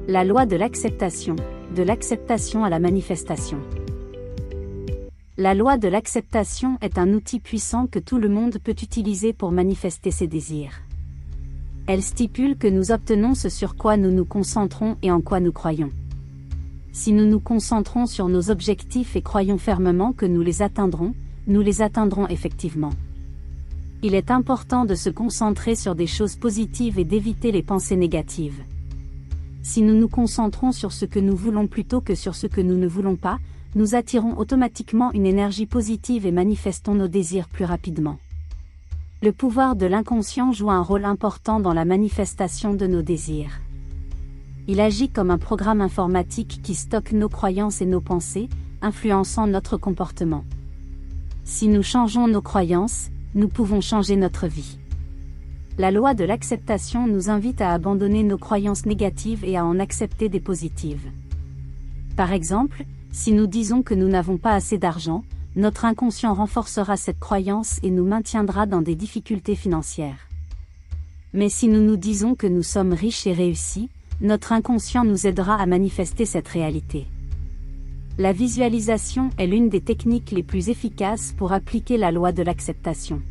La loi de l'acceptation, de l'acceptation à la manifestation. La loi de l'acceptation est un outil puissant que tout le monde peut utiliser pour manifester ses désirs. Elle stipule que nous obtenons ce sur quoi nous nous concentrons et en quoi nous croyons. Si nous nous concentrons sur nos objectifs et croyons fermement que nous les atteindrons effectivement. Il est important de se concentrer sur des choses positives et d'éviter les pensées négatives. Si nous nous concentrons sur ce que nous voulons plutôt que sur ce que nous ne voulons pas, nous attirons automatiquement une énergie positive et manifestons nos désirs plus rapidement. Le pouvoir de l'inconscient joue un rôle important dans la manifestation de nos désirs. Il agit comme un programme informatique qui stocke nos croyances et nos pensées, influençant notre comportement. Si nous changeons nos croyances, nous pouvons changer notre vie. La loi de l'acceptation nous invite à abandonner nos croyances négatives et à en accepter des positives. Par exemple, si nous disons que nous n'avons pas assez d'argent, notre inconscient renforcera cette croyance et nous maintiendra dans des difficultés financières. Mais si nous nous disons que nous sommes riches et réussis, notre inconscient nous aidera à manifester cette réalité. La visualisation est l'une des techniques les plus efficaces pour appliquer la loi de l'acceptation.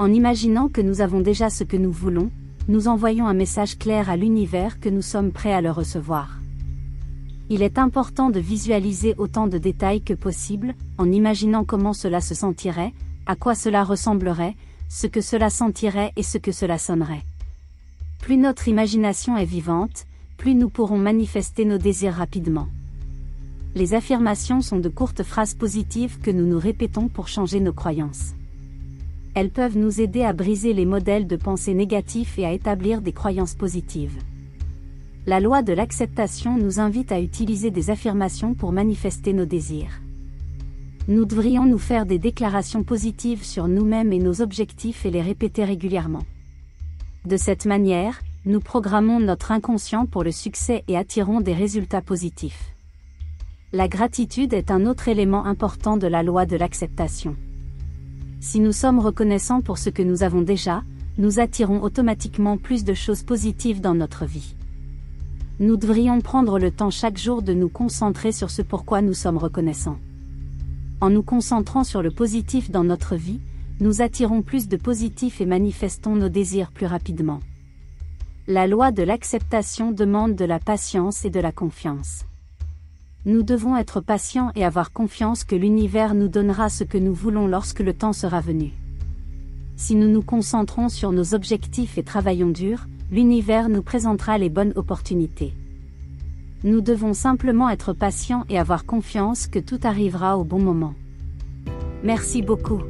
En imaginant que nous avons déjà ce que nous voulons, nous envoyons un message clair à l'univers que nous sommes prêts à le recevoir. Il est important de visualiser autant de détails que possible, en imaginant comment cela se sentirait, à quoi cela ressemblerait, ce que cela sentirait et ce que cela sonnerait. Plus notre imagination est vivante, plus nous pourrons manifester nos désirs rapidement. Les affirmations sont de courtes phrases positives que nous nous répétons pour changer nos croyances. Elles peuvent nous aider à briser les modèles de pensée négatifs et à établir des croyances positives. La loi de l'acceptation nous invite à utiliser des affirmations pour manifester nos désirs. Nous devrions nous faire des déclarations positives sur nous-mêmes et nos objectifs et les répéter régulièrement. De cette manière, nous programmons notre inconscient pour le succès et attirons des résultats positifs. La gratitude est un autre élément important de la loi de l'acceptation. Si nous sommes reconnaissants pour ce que nous avons déjà, nous attirons automatiquement plus de choses positives dans notre vie. Nous devrions prendre le temps chaque jour de nous concentrer sur ce pourquoi nous sommes reconnaissants. En nous concentrant sur le positif dans notre vie, nous attirons plus de positif et manifestons nos désirs plus rapidement. La loi de l'acceptation demande de la patience et de la confiance. Nous devons être patients et avoir confiance que l'univers nous donnera ce que nous voulons lorsque le temps sera venu. Si nous nous concentrons sur nos objectifs et travaillons dur, l'univers nous présentera les bonnes opportunités. Nous devons simplement être patients et avoir confiance que tout arrivera au bon moment. Merci beaucoup.